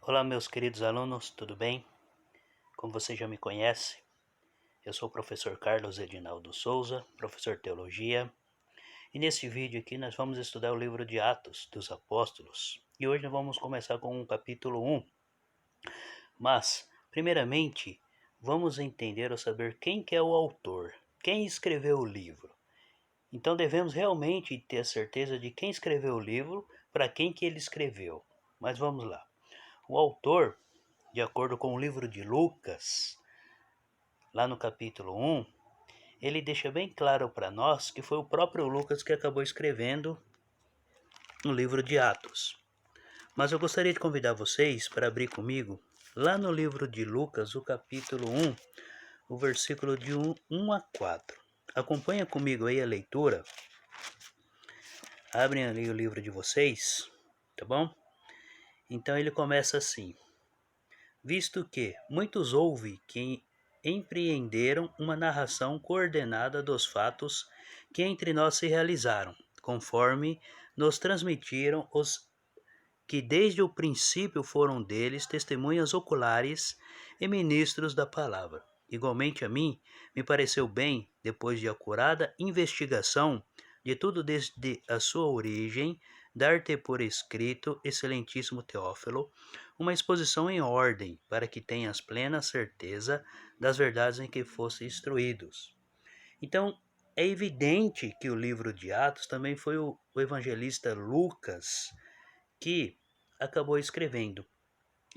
Olá, meus queridos alunos, tudo bem? Como você já me conhece, eu sou o professor Carlos Edinaldo Souza, professor de Teologia, e nesse vídeo aqui nós vamos estudar o livro de Atos dos Apóstolos. E hoje nós vamos começar com o capítulo 1. Mas, primeiramente, vamos entender ou saber quem que é o autor, quem escreveu o livro. Então devemos realmente ter a certeza de quem escreveu o livro, para quem que ele escreveu. Mas vamos lá. O autor, de acordo com o livro de Lucas, lá no capítulo 1, ele deixa bem claro para nós que foi o próprio Lucas que acabou escrevendo no livro de Atos. Mas eu gostaria de convidar vocês para abrir comigo lá no livro de Lucas, o capítulo 1, o versículo de 1 a 4. Acompanha comigo aí a leitura. Abrem ali o livro de vocês, tá bom? Então ele começa assim: visto que muitos houve que empreenderam uma narração coordenada dos fatos que entre nós se realizaram, conforme nos transmitiram os que desde o princípio foram deles testemunhas oculares e ministros da palavra. Igualmente a mim, me pareceu bem, depois de acurada investigação de tudo desde a sua origem, dar-te por escrito, excelentíssimo Teófilo, uma exposição em ordem, para que tenhas plena certeza das verdades em que fosse instruídos. Então, é evidente que o livro de Atos também foi o evangelista Lucas que acabou escrevendo.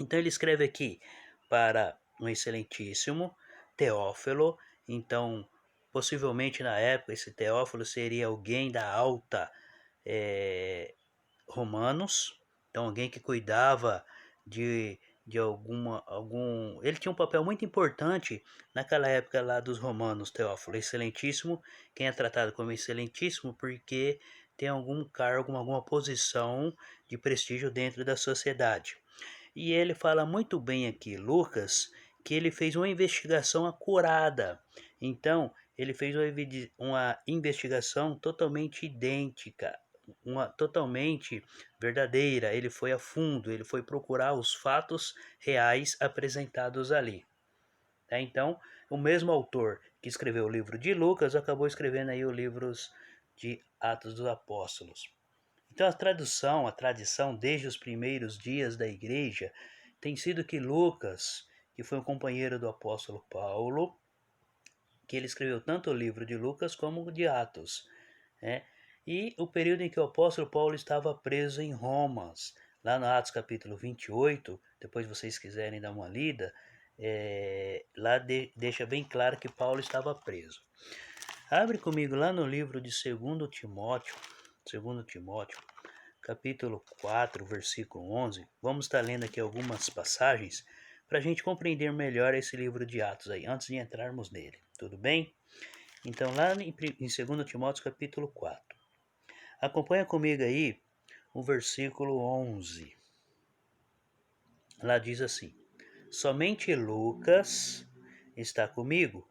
Então ele escreve aqui para um excelentíssimo Teófilo. Então, possivelmente na época, esse Teófilo seria alguém da alta Romanos. Então, alguém que cuidava de algum. Ele tinha um papel muito importante naquela época lá dos romanos, Teófilo. Excelentíssimo, quem é tratado como excelentíssimo porque tem algum cargo, alguma posição de prestígio dentro da sociedade. E ele fala muito bem aqui, Lucas, que ele fez uma investigação acurada. Então, ele fez uma investigação totalmente idêntica, uma totalmente verdadeira. Ele foi a fundo, ele foi procurar os fatos reais apresentados ali. Tá? Então, o mesmo autor que escreveu o livro de Lucas acabou escrevendo aí os livros de Atos dos Apóstolos. Então a tradição desde os primeiros dias da igreja tem sido que Lucas, que foi um companheiro do apóstolo Paulo, que ele escreveu tanto o livro de Lucas como o de Atos, né? E o período em que o apóstolo Paulo estava preso em Roma, lá no Atos capítulo 28, depois vocês quiserem dar uma lida, lá deixa bem claro que Paulo estava preso. Abre comigo lá no livro de 2 Timóteo, capítulo 4, versículo 11. Vamos estar lendo aqui algumas passagens para a gente compreender melhor esse livro de Atos aí, antes de entrarmos nele. Tudo bem? Então, lá em 2 Timóteo, capítulo 4. Acompanha comigo aí o versículo 11. Lá diz assim: somente Lucas está comigo.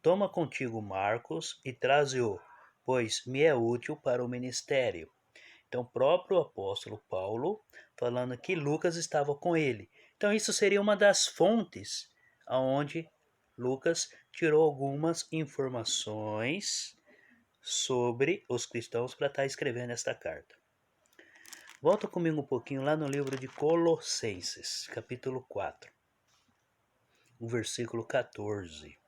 Toma contigo Marcos e traze-o, pois me é útil para o ministério. Então, o próprio apóstolo Paulo falando que Lucas estava com ele. Então, isso seria uma das fontes aonde Lucas tirou algumas informações sobre os cristãos para estar escrevendo esta carta. Volta comigo um pouquinho lá no livro de Colossenses, capítulo 4, o versículo 14.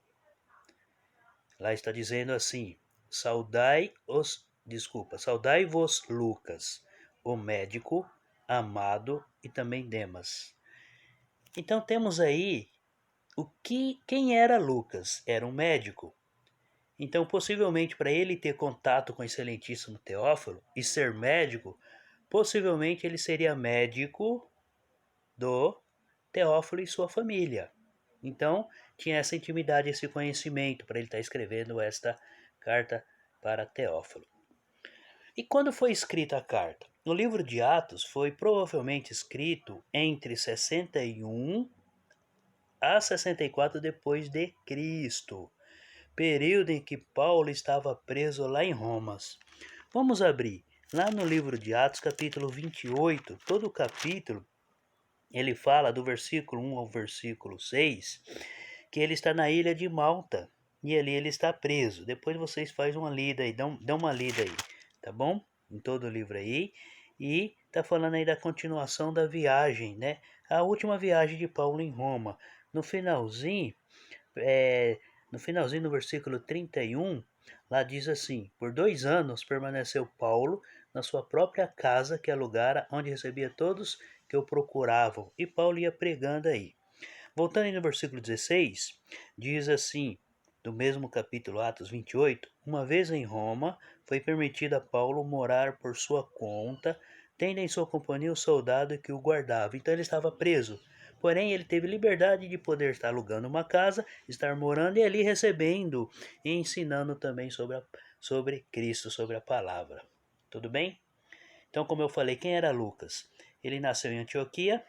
Lá está dizendo assim: saudai-vos Lucas, o médico, amado, e também Demas. Então temos aí quem era Lucas? Era um médico. Então, possivelmente, para ele ter contato com o excelentíssimo Teófilo e ser médico, possivelmente ele seria médico do Teófilo e sua família. Então, tinha essa intimidade, esse conhecimento para ele estar escrevendo esta carta para Teófilo. E quando foi escrita a carta? No livro de Atos foi provavelmente escrito entre 61 a 64 depois de Cristo, período em que Paulo estava preso lá em Roma. Vamos abrir lá no livro de Atos, capítulo 28, todo o capítulo ele fala do versículo 1 ao versículo 6, que ele está na ilha de Malta e ali ele está preso. Depois vocês fazem uma lida aí, dão uma lida aí, tá bom? Em todo o livro aí. E tá falando aí da continuação da viagem, né? A última viagem de Paulo em Roma. No finalzinho, no versículo 31, lá diz assim: Por 2 anos permaneceu Paulo na sua própria casa que alugara, onde recebia todos que o procuravam. E Paulo ia pregando aí. Voltando aí no versículo 16, diz assim, do mesmo capítulo Atos 28, uma vez em Roma, foi permitido a Paulo morar por sua conta, tendo em sua companhia o soldado que o guardava. Então ele estava preso. Porém, ele teve liberdade de poder estar alugando uma casa, estar morando e ali recebendo e ensinando também sobre Cristo, sobre a palavra. Tudo bem? Então, como eu falei, quem era Lucas? Ele nasceu em Antioquia.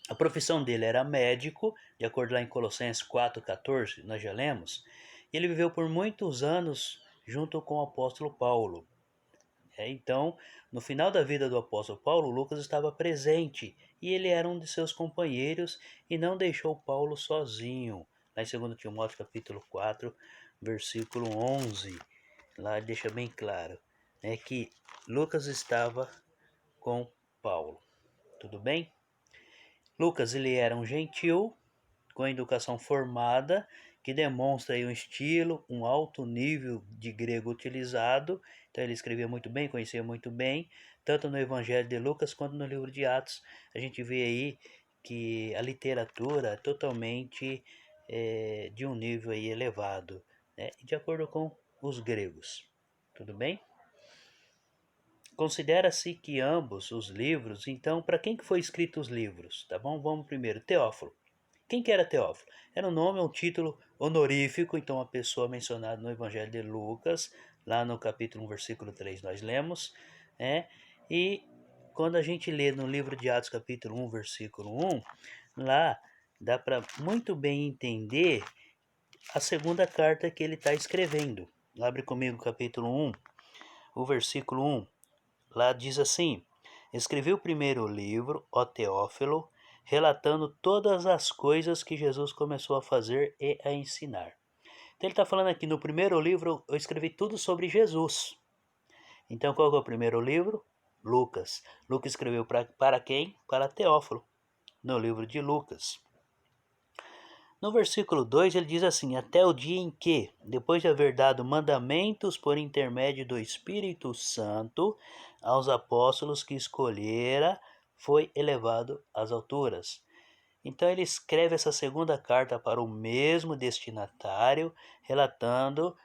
A profissão dele era médico, de acordo lá em Colossenses 4,14, nós já lemos. E ele viveu por muitos anos junto com o apóstolo Paulo. Então, no final da vida do apóstolo Paulo, Lucas estava presente e ele era um de seus companheiros e não deixou Paulo sozinho. Lá em 2 Timóteo capítulo 4, versículo 11, lá deixa bem claro, né, que Lucas estava com Paulo. Tudo bem? Lucas ele era um gentil com educação formada que demonstra aí um estilo, um alto nível de grego utilizado. Então ele escrevia muito bem, conhecia muito bem, tanto no Evangelho de Lucas quanto no livro de Atos. A gente vê aí que a literatura é totalmente de um nível aí elevado, né? De acordo com os gregos. Tudo bem? Considera-se que ambos os livros, então, para quem que foi escrito os livros? Tá bom? Vamos primeiro, Teófilo. Quem que era Teófilo? Era um nome, um título honorífico, então uma pessoa mencionada no Evangelho de Lucas, lá no capítulo 1, versículo 3 nós lemos, né? E quando a gente lê no livro de Atos, capítulo 1, versículo 1, lá dá para muito bem entender a segunda carta que ele está escrevendo. Abre comigo o capítulo 1, o versículo 1. Lá diz assim: Escrevi o primeiro livro, ó Teófilo, relatando todas as coisas que Jesus começou a fazer e a ensinar. Então ele está falando aqui, no primeiro livro eu escrevi tudo sobre Jesus. Então qual é o primeiro livro? Lucas. Lucas escreveu para quem? Para Teófilo, no livro de Lucas. No versículo 2 ele diz assim: Até o dia em que, depois de haver dado mandamentos por intermédio do Espírito Santo aos apóstolos que escolhera, foi elevado às alturas. Então ele escreve essa segunda carta para o mesmo destinatário, relatando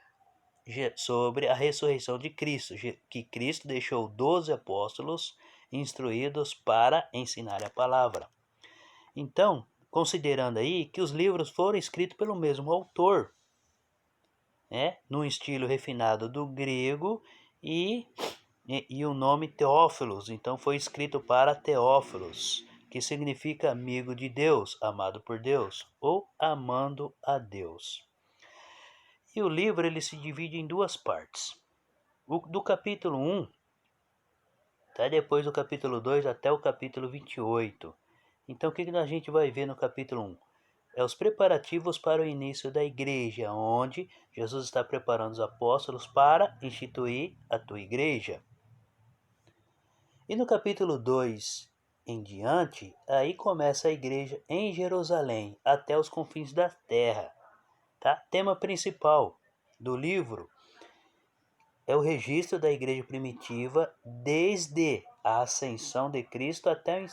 sobre a ressurreição de Cristo, que Cristo deixou 12 apóstolos instruídos para ensinar a palavra. Então, considerando aí que os livros foram escritos pelo mesmo autor, né, num estilo refinado do grego e o nome Teófilos, então foi escrito para Teófilos, que significa amigo de Deus, amado por Deus, ou amando a Deus. E o livro ele se divide em duas partes. Do capítulo 1, tá, depois do capítulo 2 até o capítulo 28. Então o que a gente vai ver no capítulo 1? É os preparativos para o início da igreja, onde Jesus está preparando os apóstolos para instituir a tua igreja. E no capítulo 2 em diante, aí começa a igreja em Jerusalém, até os confins da terra. Tá? Tema principal do livro é o registro da igreja primitiva desde a ascensão de Cristo até o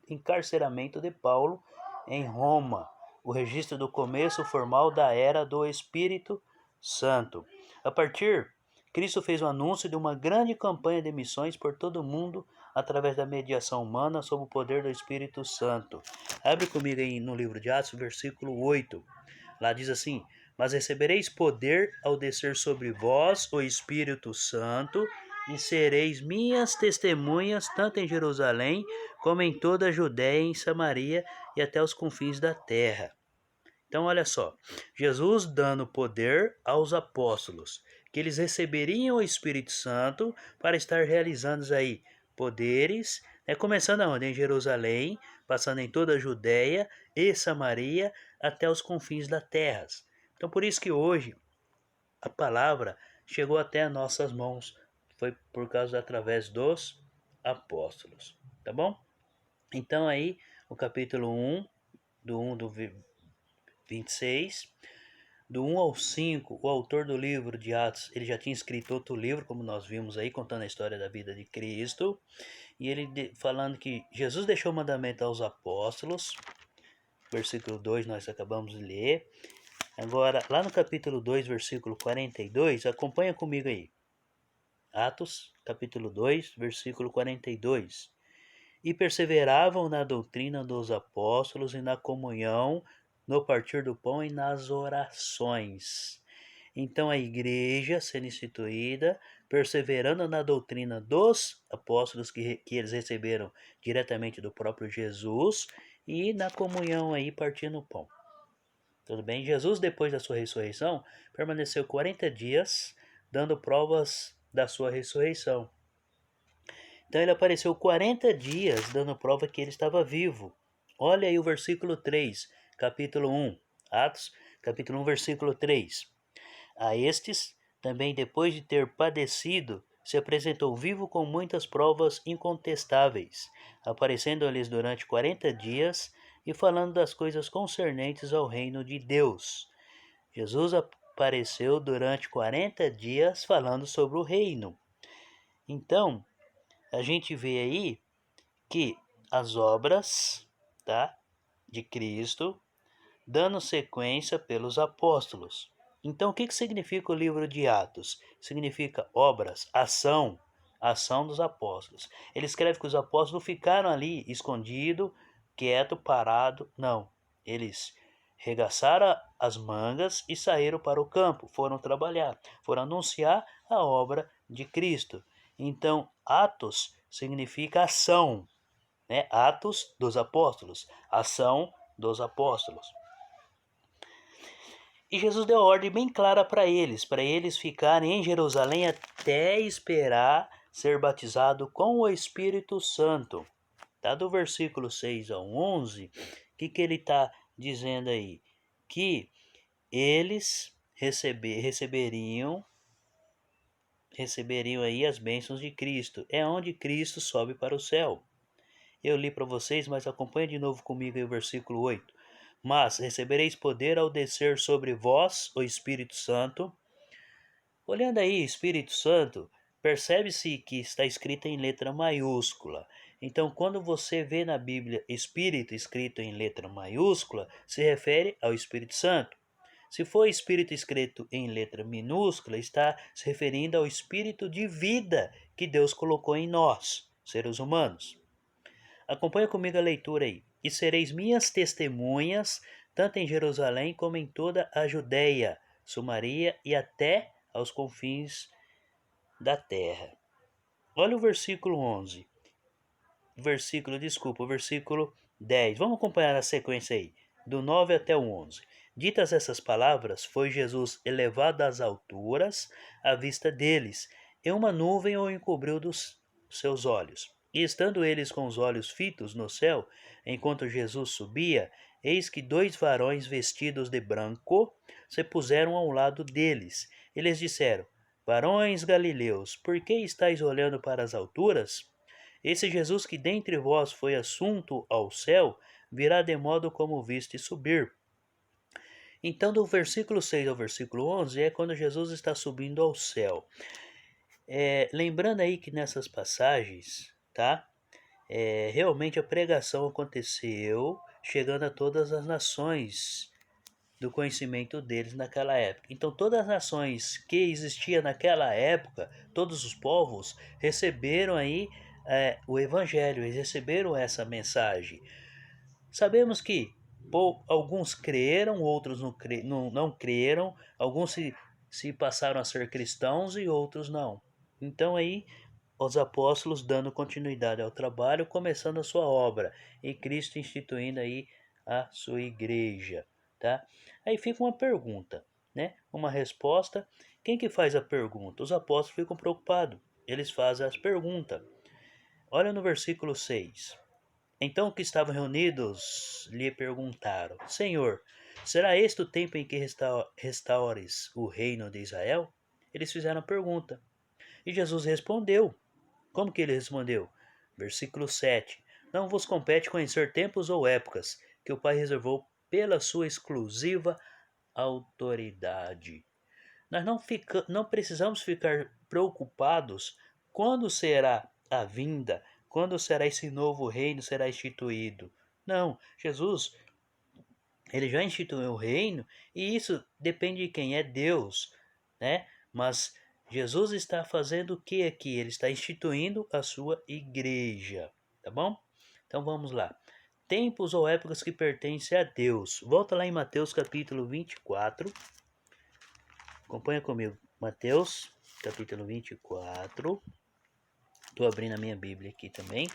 encarceramento de Paulo em Roma, o registro do começo formal da era do Espírito Santo. A partir, Cristo fez o anúncio de uma grande campanha de missões por todo o mundo através da mediação humana sob o poder do Espírito Santo. Abre comigo aí no livro de Atos, versículo 8. Lá diz assim: Mas recebereis poder ao descer sobre vós o Espírito Santo, e sereis minhas testemunhas tanto em Jerusalém, como em toda a Judéia, em Samaria e até os confins da terra. Então olha só, Jesus dando poder aos apóstolos, que eles receberiam o Espírito Santo para estar realizando aí poderes Começando aonde? Em Jerusalém, passando em toda a Judéia e Samaria até os confins da terra. Então por isso que hoje a palavra chegou até as nossas mãos, foi por causa através dos apóstolos, tá bom? Então aí o capítulo 1, do 1 do 26, do 1 ao 5, o autor do livro de Atos, ele já tinha escrito outro livro, como nós vimos aí, contando a história da vida de Cristo, e ele falando que Jesus deixou o mandamento aos apóstolos, versículo 2 nós acabamos de ler. Agora, lá no capítulo 2, versículo 42, acompanha comigo aí. Atos, capítulo 2, versículo 42. E perseveravam na doutrina dos apóstolos e na comunhão, no partir do pão e nas orações. Então a igreja sendo instituída, perseverando na doutrina dos apóstolos que eles receberam diretamente do próprio Jesus e na comunhão aí partindo o pão. Tudo bem? Jesus, depois da sua ressurreição, permaneceu 40 dias dando provas da sua ressurreição. Então ele apareceu 40 dias dando prova que ele estava vivo. Olha aí o versículo 3, capítulo 1, Atos, capítulo 1, versículo 3. A estes, também depois de ter padecido, se apresentou vivo com muitas provas incontestáveis, aparecendo-lhes durante 40 dias e falando das coisas concernentes ao reino de Deus. Jesus apareceu durante 40 dias falando sobre o reino. Então, a gente vê aí que as obras, tá, de Cristo dando sequência pelos apóstolos. Então, o que significa o livro de Atos? Significa obras, ação dos apóstolos. Ele escreve que os apóstolos ficaram ali escondidos, quieto, parado. Não, eles regaçaram as mangas e saíram para o campo, foram trabalhar, foram anunciar a obra de Cristo. Então, Atos significa ação, né? Atos dos apóstolos, ação dos apóstolos. E Jesus deu a ordem bem clara para eles ficarem em Jerusalém até esperar ser batizado com o Espírito Santo. Tá? Do versículo 6 ao 11, o que ele está dizendo aí? Que eles receberiam aí as bênçãos de Cristo. É onde Cristo sobe para o céu. Eu li para vocês, mas acompanhe de novo comigo aí o versículo 8. Mas recebereis poder ao descer sobre vós o Espírito Santo. Olhando aí, Espírito Santo, percebe-se que está escrito em letra maiúscula. Então, quando você vê na Bíblia Espírito escrito em letra maiúscula, se refere ao Espírito Santo. Se for Espírito escrito em letra minúscula, está se referindo ao Espírito de vida que Deus colocou em nós, seres humanos. Acompanha comigo a leitura aí. E sereis minhas testemunhas, tanto em Jerusalém como em toda a Judéia, Samaria e até aos confins da terra. Olha o versículo 11. O versículo 10. Vamos acompanhar a sequência aí, do 9 até o 11. Ditas essas palavras, foi Jesus elevado às alturas à vista deles, e uma nuvem o encobriu dos seus olhos. E estando eles com os olhos fitos no céu, enquanto Jesus subia, eis que dois varões vestidos de branco se puseram ao lado deles. Eles disseram: Varões galileus, por que estáis olhando para as alturas? Esse Jesus que dentre vós foi assunto ao céu, virá de modo como viste subir. Então, do versículo 6 ao versículo 11 é quando Jesus está subindo ao céu. Lembrando aí que nessas passagens, tá? Realmente a pregação aconteceu chegando a todas as nações do conhecimento deles naquela época. Então todas as nações que existiam naquela época, todos os povos receberam aí o evangelho, eles receberam essa mensagem. Sabemos que alguns creram, outros não creram, alguns se passaram a ser cristãos e outros não. Então aí os apóstolos dando continuidade ao trabalho, começando a sua obra, e Cristo instituindo aí a sua igreja, tá? Aí fica uma pergunta, né? Uma resposta. Quem que faz a pergunta? Os apóstolos ficam preocupados. Eles fazem as perguntas. Olha no versículo 6. Então os que estavam reunidos lhe perguntaram: Senhor, será este o tempo em que restaures o reino de Israel? Eles fizeram a pergunta. E Jesus respondeu. Como que ele respondeu? Versículo 7. Não vos compete conhecer tempos ou épocas que o Pai reservou pela sua exclusiva autoridade. Nós não precisamos ficar preocupados quando será a vinda, quando será esse novo reino será instituído. Não, Jesus, ele já instituiu o reino e isso depende de quem é Deus, né? Mas Jesus está fazendo o que aqui? Ele está instituindo a sua igreja, tá bom? Então vamos lá. Tempos ou épocas que pertencem a Deus. Volta lá em Mateus capítulo 24. Acompanha comigo. Mateus capítulo 24. Estou abrindo a minha Bíblia aqui também.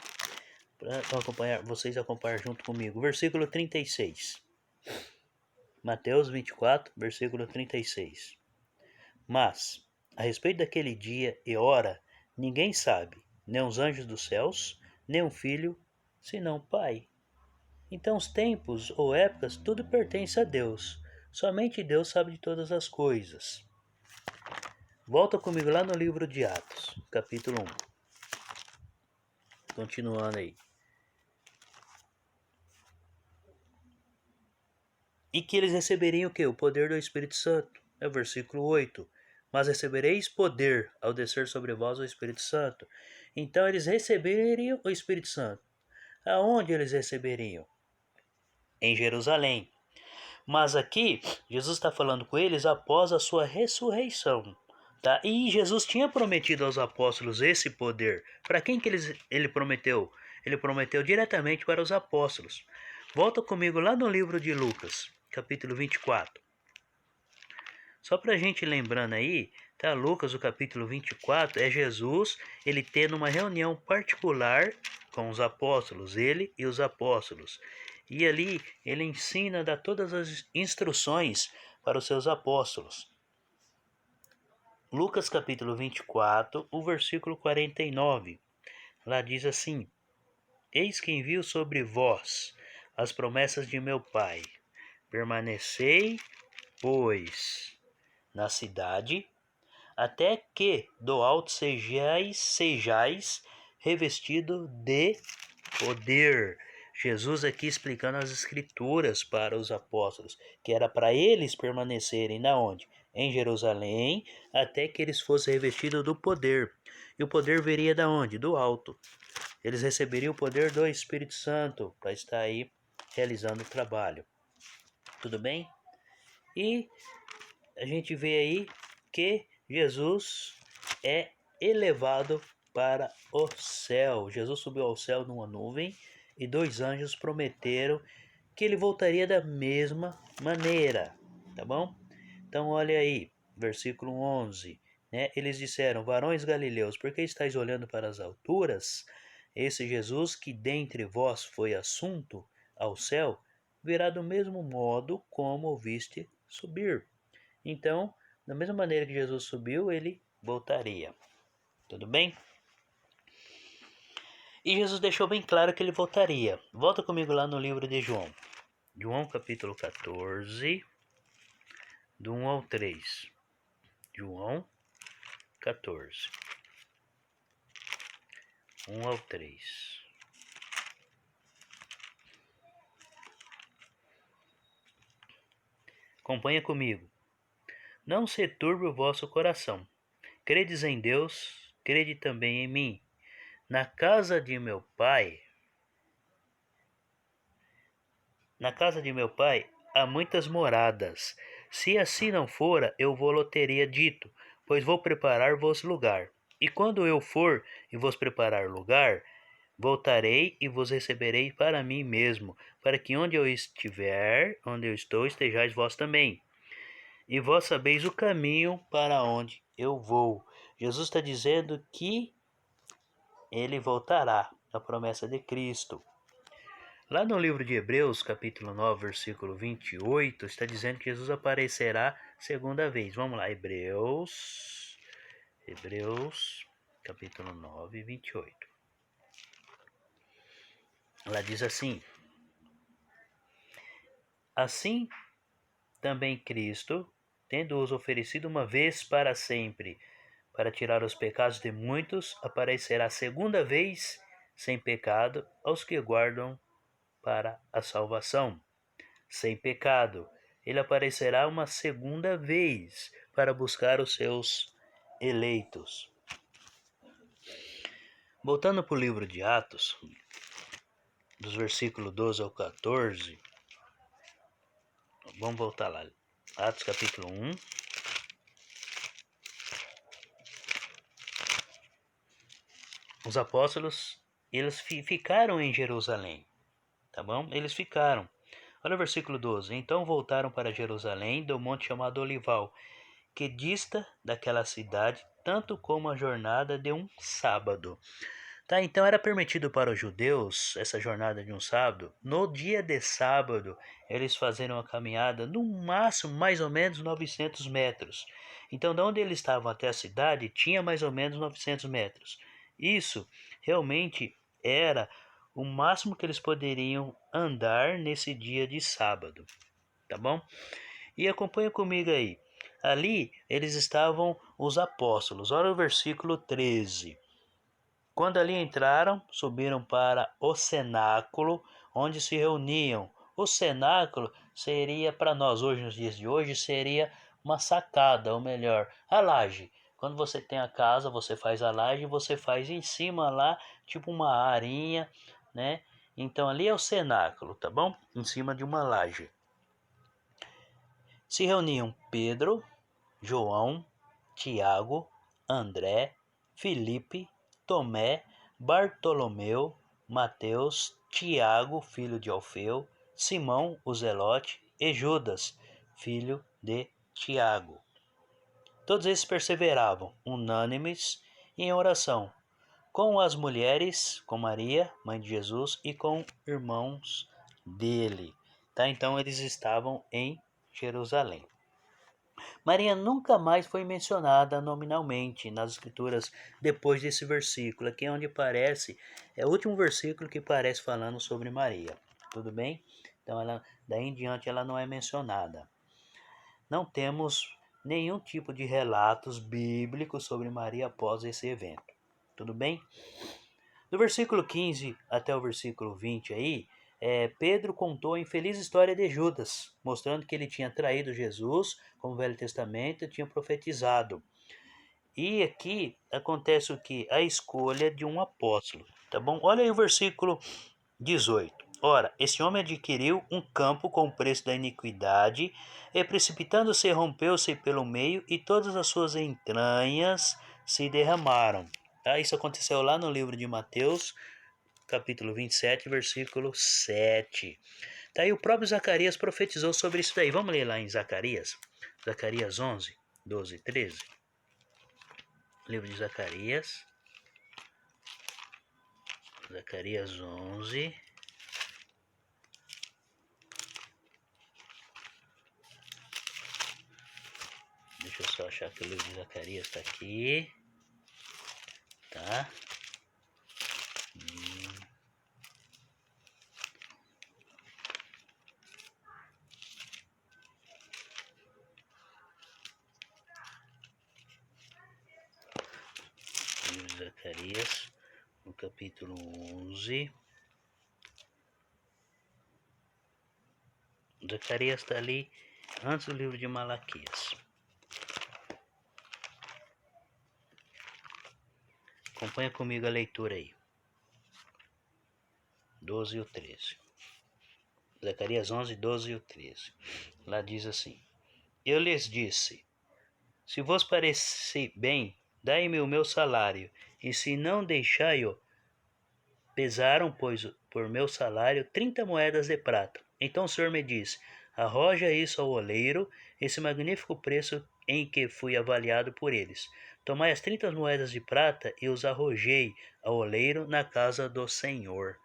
Para acompanhar, vocês acompanhar junto comigo. Versículo 36. Mateus 24, versículo 36. Mas, a respeito daquele dia e hora, ninguém sabe, nem os anjos dos céus, nem o Filho, senão o Pai. Então, os tempos ou épocas, tudo pertence a Deus. Somente Deus sabe de todas as coisas. Volta comigo lá no livro de Atos, capítulo 1. Continuando aí. E que eles receberiam o que? O poder do Espírito Santo. É o versículo 8. Mas recebereis poder ao descer sobre vós o Espírito Santo. Então eles receberiam o Espírito Santo. Aonde eles receberiam? Em Jerusalém. Mas aqui, Jesus está falando com eles após a sua ressurreição. Tá? E Jesus tinha prometido aos apóstolos esse poder. Para quem que ele prometeu? Ele prometeu diretamente para os apóstolos. Volta comigo lá no livro de Lucas, capítulo 24. Só para a gente lembrando aí, tá? Lucas, o capítulo 24, é Jesus, ele tendo uma reunião particular com os apóstolos, ele e os apóstolos. E ali ele ensina, dá todas as instruções para os seus apóstolos. Lucas capítulo 24, o versículo 49. Lá diz assim: Eis que envio sobre vós as promessas de meu Pai. Permanecei, pois, na cidade, até que do alto sejais revestido de poder. Jesus aqui explicando as escrituras para os apóstolos, que era para eles permanecerem na onde? Em Jerusalém, até que eles fossem revestidos do poder. E o poder viria da onde? Do alto. Eles receberiam o poder do Espírito Santo para estar aí realizando o trabalho. Tudo bem? E a gente vê aí que Jesus é elevado para o céu. Jesus subiu ao céu numa nuvem e dois anjos prometeram que ele voltaria da mesma maneira, tá bom? Então olha aí, versículo 11, né? Eles disseram: Varões galileus, por que estáis olhando para as alturas? Esse Jesus que dentre vós foi assunto ao céu, virá do mesmo modo como o viste subir. Então, da mesma maneira que Jesus subiu, ele voltaria. Tudo bem? E Jesus deixou bem claro que ele voltaria. Volta comigo lá no livro de João. João capítulo 14, do 1 ao 3. João 14, 1 ao 3. Acompanha comigo. Não se turbe o vosso coração. Credes em Deus, crede também em mim. Na casa de meu pai há muitas moradas. Se assim não fora, eu vou-lo teria dito, pois vou preparar-vos lugar. E quando eu for e vos preparar lugar, voltarei e vos receberei para mim mesmo, para que onde eu estou, estejais vós também. E vós sabeis o caminho para onde eu vou. Jesus está dizendo que ele voltará, a promessa de Cristo. Lá no livro de Hebreus, capítulo 9, versículo 28, está dizendo que Jesus aparecerá segunda vez. Vamos lá, Hebreus, capítulo 9, 28. Ela diz assim: assim também Cristo, tendo-os oferecido uma vez para sempre, para tirar os pecados de muitos, aparecerá segunda vez sem pecado aos que guardam para a salvação. Sem pecado, ele aparecerá uma segunda vez para buscar os seus eleitos. Voltando para o livro de Atos, dos versículos 12 ao 14, vamos voltar lá. Atos capítulo 1. Os apóstolos, eles ficaram em Jerusalém, tá bom? Eles ficaram. Olha o versículo 12. Então voltaram para Jerusalém, do monte chamado Olival, que dista daquela cidade tanto como a jornada de um sábado. Tá, então era permitido para os judeus essa jornada de um sábado. No dia de sábado, eles faziam uma caminhada no máximo mais ou menos 900 metros. Então, de onde eles estavam até a cidade, tinha mais ou menos 900 metros. Isso realmente era o máximo que eles poderiam andar nesse dia de sábado, tá bom? E acompanha comigo aí. Ali eles estavam os apóstolos. Olha o versículo 13. Quando ali entraram, subiram para o cenáculo, onde se reuniam. O cenáculo seria, para nós hoje, nos dias de hoje, seria uma sacada, ou melhor, a laje. Quando você tem a casa, você faz a laje e você faz em cima lá, tipo uma arinha, né? Então ali é o cenáculo, tá bom? Em cima de uma laje. Se reuniam Pedro, João, Tiago, André, Filipe, Tomé, Bartolomeu, Mateus, Tiago, filho de Alfeu, Simão, o Zelote e Judas, filho de Tiago. Todos esses perseveravam, unânimes, em oração, com as mulheres, com Maria, mãe de Jesus, e com irmãos dele. Tá? Então eles estavam em Jerusalém. Maria nunca mais foi mencionada nominalmente nas escrituras depois desse versículo, aqui é onde aparece, é o último versículo que aparece falando sobre Maria. Tudo bem? Então ela, daí em diante ela não é mencionada. Não temos nenhum tipo de relatos bíblicos sobre Maria após esse evento. Tudo bem? Do versículo 15 até o versículo 20 aí, Pedro contou a infeliz história de Judas, mostrando que ele tinha traído Jesus, como o Velho Testamento tinha profetizado. E aqui acontece o que? A escolha de um apóstolo, tá bom? Olha aí o versículo 18. Ora, esse homem adquiriu um campo com o preço da iniquidade, e precipitando-se, rompeu-se pelo meio, e todas as suas entranhas se derramaram. Tá? Isso aconteceu lá no livro de Mateus, capítulo 27, versículo 7. Tá aí o próprio Zacarias profetizou sobre isso daí. Vamos ler lá em Zacarias? Zacarias 11, 12 e 13. Livro de Zacarias. Zacarias 11. Deixa eu só achar que o livro de Zacarias está aqui. Tá? Livro de Zacarias, no capítulo 11. Zacarias está ali antes do livro de Malaquias. Acompanha comigo a leitura aí. 12 e o 13. Zacarias 11, 12 e o 13. Lá diz assim: Eu lhes disse: se vos parecer bem, dai-me o meu salário, e se não deixai-o, pesaram, pois, por meu salário 30 moedas de prata. Então o Senhor me disse: arroja isso ao oleiro, esse magnífico preço em que fui avaliado por eles. Tomai as 30 moedas de prata e os arrojei ao oleiro na casa do Senhor.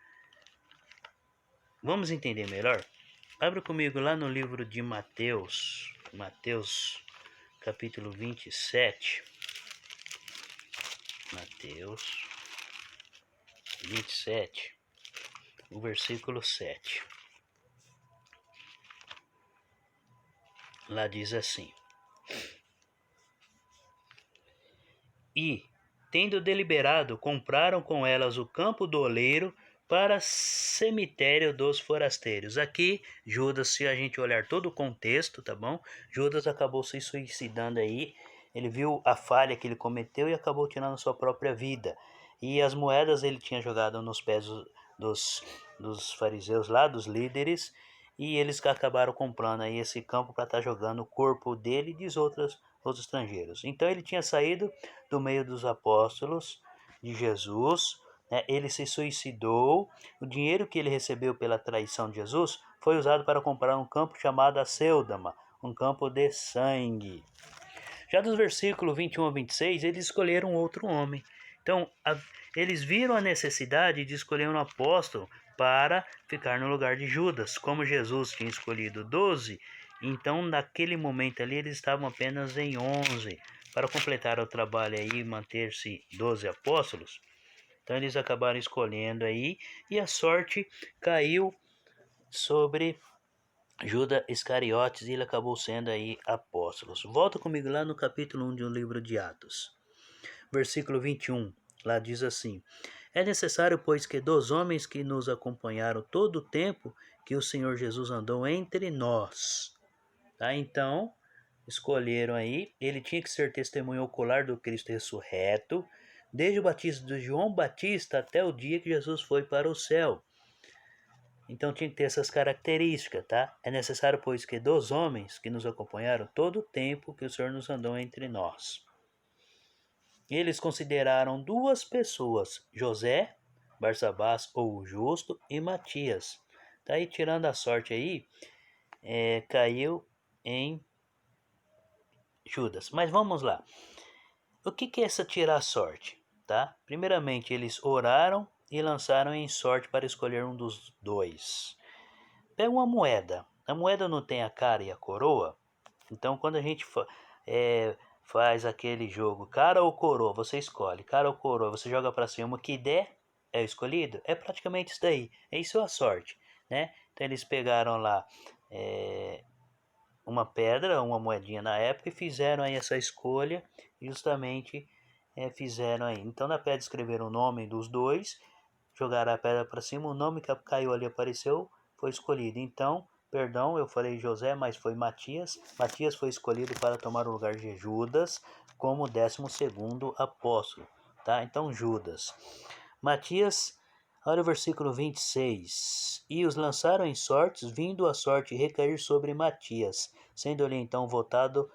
Vamos entender melhor? Abra comigo lá no livro de Mateus, capítulo 27. Mateus 27, o versículo 7. Lá diz assim: E, tendo deliberado, compraram com elas o campo do oleiro para cemitério dos forasteiros. Aqui, Judas, se a gente olhar todo o contexto, tá bom? Judas acabou se suicidando aí. Ele viu a falha que ele cometeu e acabou tirando sua própria vida. E as moedas ele tinha jogado nos pés dos fariseus lá, dos líderes, e eles acabaram comprando aí esse campo para estar jogando o corpo dele e dos outros estrangeiros. Então ele tinha saído do meio dos apóstolos de Jesus, né? Ele se suicidou. O dinheiro que ele recebeu pela traição de Jesus foi usado para comprar um campo chamado Acéldama, um campo de sangue. Já dos versículos 21 a 26, eles escolheram outro homem. Então, eles viram a necessidade de escolher um apóstolo para ficar no lugar de Judas. Como Jesus tinha escolhido 12, então naquele momento ali eles estavam apenas em 11. Para completar o trabalho aí e manter-se 12 apóstolos, então eles acabaram escolhendo aí e a sorte caiu sobre Judas Iscariotes e ele acabou sendo aí apóstolos. Volta comigo lá no capítulo 1 de um livro de Atos. Versículo 21, lá diz assim: É necessário, pois, que dos homens que nos acompanharam todo o tempo que o Senhor Jesus andou entre nós. Tá? Então, escolheram aí, ele tinha que ser testemunho ocular do Cristo ressurreto, desde o batismo de João Batista até o dia que Jesus foi para o céu. Então tinha que ter essas características, tá? É necessário, pois, que dos homens que nos acompanharam todo o tempo que o Senhor nos andou entre nós. Eles consideraram duas pessoas, José, Barsabás ou Justo e Matias. Tá aí tirando a sorte aí, caiu em Judas. Mas vamos lá. O que é essa tirar a sorte? Tá? Primeiramente, eles oraram e lançaram em sorte para escolher um dos dois. Pega uma moeda. A moeda não tem a cara e a coroa? Então, quando a gente faz aquele jogo cara ou coroa, você escolhe. Cara ou coroa, você joga para cima. O que der é o escolhido. É praticamente isso daí. É isso a sorte. Né? Então, eles pegaram lá uma pedra, uma moedinha na época, e fizeram aí essa escolha, justamente fizeram aí. Então na pedra escreveram o nome dos dois, jogaram a pedra para cima, o nome que caiu ali apareceu, foi escolhido. Então, perdão, eu falei José, mas foi Matias. Matias foi escolhido para tomar o lugar de Judas como 12º apóstolo, tá? Então Judas. Matias, olha o versículo 26. E os lançaram em sortes, vindo a sorte recair sobre Matias, sendo-lhe então votado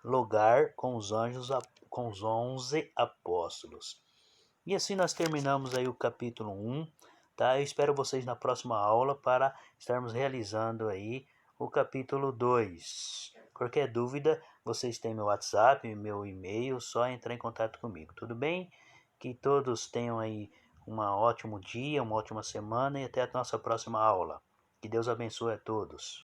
lugar com os anjos, com os 11 apóstolos. E assim nós terminamos aí o capítulo 1, tá? Eu espero vocês na próxima aula para estarmos realizando aí o capítulo 2. Qualquer dúvida, vocês têm meu WhatsApp, meu e-mail, só entrar em contato comigo, tudo bem? Que todos tenham aí um ótimo dia, uma ótima semana e até a nossa próxima aula. Que Deus abençoe a todos.